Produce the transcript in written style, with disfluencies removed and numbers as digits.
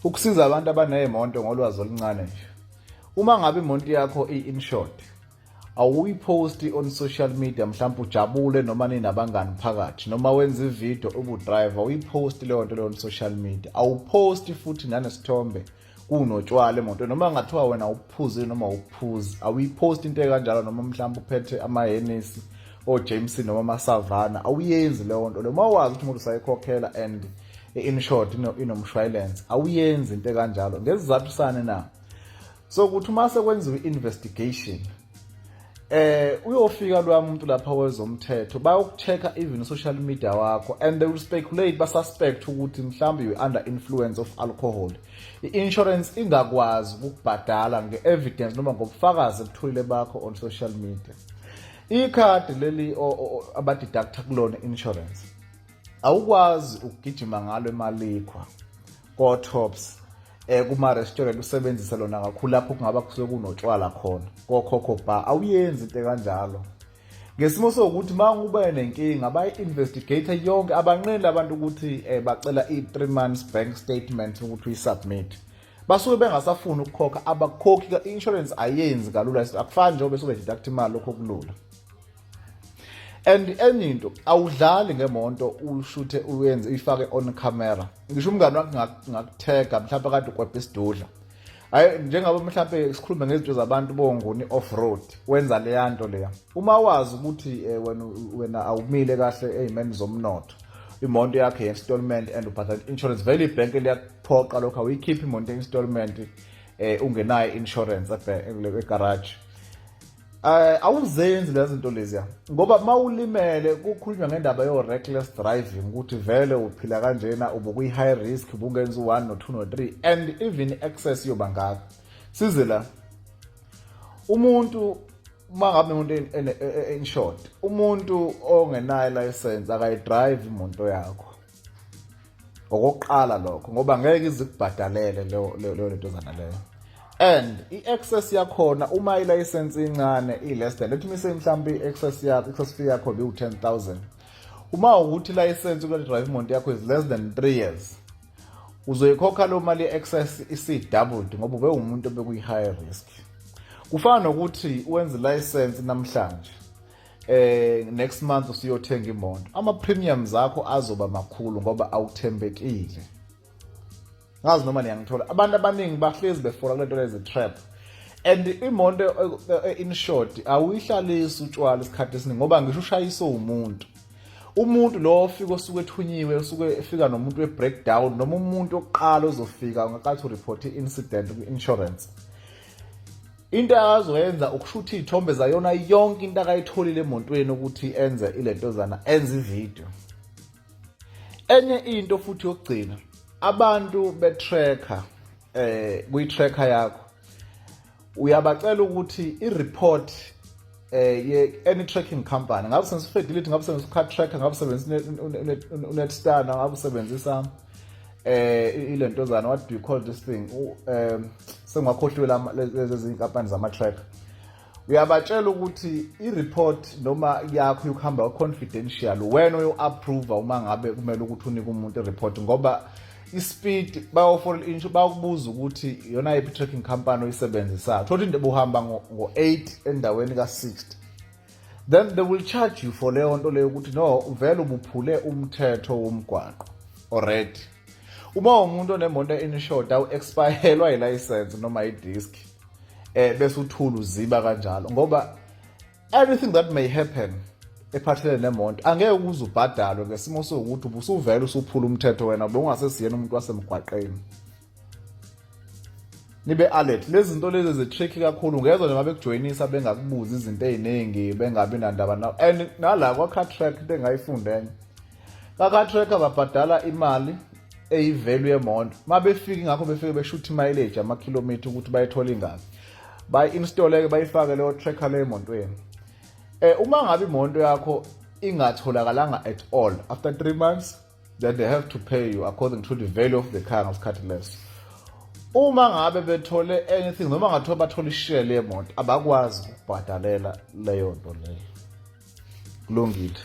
Ukusiza abantu abanezimoto ngolwazi oluncane nje. Uma ngabe imoto yakho i-insured, awuyiposti on social media mhlawumbe ujabule noma ninabangani phakathi noma wenza ivideo ubudriver uyiposti leyo nto leyo on social media. Awuposti futhi nanesithombe kunotshwala emotweni noma ngathiwa wena uphuze noma uphuzi. Awuyiposti into ekanjalo noma mhlawumbe uphethe ama-Hennessy o-Jameson noma ama-Savannah. Awuyenzi leyo nto leyo. Uma wazi ukuthi umuntu usayikhokhela and i-insured inomshwalense, awuyenzi into ekanjalo ngesizathu sane na. So ukuthi uma sekwenziwe i-investigation uyofika loya muntu lapha wezomthetho bayokuchecka even social media wakho and they will speculate basuspect ukuthi mhlawumbe you under influence of alcohol. I-insurance ingakwazi ukubhadala nge-evidence noma ngobufakazi ebutholile bakho on social media. Ikhadi leli abadeducta kulona insurance awukwazi ukugijima ngalo emalikhwa ko-tops kuma-restaurant usebenzisa lona kakhulu lapho kungaba kusuke kunotshwala khona kokhokho bar. Awuyenzi into kanjalo ngesimo sokuthi mangube nenkinga bayi-investigate yonke abanqeni abantu ukuthi bacela i-3 months bank statement ukuthi uyisubmit. Basuke bengasafuni ukukhokha abakhokhi i-insurance ayenzi kalula. Akufani njengoba besuke deduct imali lokho kulula. And enye into awudlali ngemonto ushuthe uyenze uyifake on camera. Ngisho umngane wakho ngakutega mhlawumbe kade ukwebhe isidudla. Hayi njengoba mhlawumbe sikhuluma ngezinto zabantu bongoni off road wenza le yanto leya. Uma wazi ukuthi wena awumile kahle ezimeni zomnotho, imoto yakhe ye-installment and ubhatala insurance, vele ibhenki liyakuphoqa lokho awuyikhiphi imoto ye-installment ungenayo insurance egarage. Awuzenzi lezi zinto leziya ngoba mawulimele kukhulunywa ngendaba yo-reckless driving ukuthi vele uphila kanjena ubukuyi-high risk ubungenza u-1 no-2 no-3 and even excess yoba ngaka. Size la umuntu uma ngabe umuntu insured, umuntu ongenayo license akayidrive imoto yakho. Okokuqala lokho ngoba ngeke izikubhadalele leyo nto zana leyo. And i-excess yakhona uma i-license incane i-less than, let me say mhlawumbe i-excess fee yakho bi-10,000. Uma ukuthi i-license ukudrive imoto yakho is less than 3 years, uzoyikhokha lo mali ye-excess isi-doubled ngoba ube umuntu obekuyi-high risk. Kufana nokuthi uwenze i-license namhlanje next month usiyothenga imoto, ama-premiums akho azoba makhulu ngoba awuthembekile. Ngazi noma niyangithola abantu abaningi bahlezi befola kule nto lezi trap. And imoto insured awuyihlalisi utshwala isikhathi esiningi ngoba ngisho ushayisa umuntu lo ofika osuke ethunyiwe osuke efika nomuntu we-breakdown noma umuntu oqala ozofika ngakathi ureport i-incident kwi-insurance. Into azoyenza ukushutha iy'thombe zayona yonke into akayitholile emotweni ukuthi enze ilento zana enze ivideo. Enye into futhi yokugcina abantu be-tracker kuyi-tracker yakho uyabacela ukuthi i-report any tracking company, ngabe usebenzisa uFidelity, ngabe usebenzisa uCar Tracker, ngabe usebenzisa uNetstar, ngabe usebenzisa ilento zana, what do you call this thing, sengakhohliwe lezi inkampani zama-tracker. Uyabatshela ukuthi i-report noma yakho yokuhamba confidential, wena uyo-approve uma ngabe kumele ukuthi unike umuntu i-report ngoba i-speed bayokubuza ukuthi yona yiphi tracking company oyisebenzisayo. Thola into buhamba ngo-8 endaweni ka-60, then they will charge you for leyo nto leyo ukuthi no vele ubuphule umthetho womgwaqo already. Uma umuntu onemonto e-insured awu-expirelwa i-license noma i-disk bese uthula uziba kanjalo ngoba everything that may happen ephathelene nemonto angeke ukuze ubhadalwe ngesimo sokuthi ubusuvele usuphula umthetho wena ubungasesiyena umuntu wasemgwaqeni. Nibe alert lezi zinto lezi zi-tricky kakhulu, ngezwe noma bekujoyinisa bengakubuza izinto eziningi bengabi nandaba nawo. And nala kwa-Car Track into engayifundene ka-Car Track babhadala imali eyivalue yemonto mabefika, ngakho befike beshutha imileage amakhilomitha ukuthi bayithola ingaki, bayi-install-ke bayifake leyo tracker leyo emontweni. Uma ngabe imoto yakho ingatholakalanga at all after 3 months, then they have to pay you according to the value of the car ngasikhathi leso. Uma ngabe bethole anything noma ngathiwa bathola ishare yemoto abakwazi ukubhadalela leyo nto leyo. Kulungile.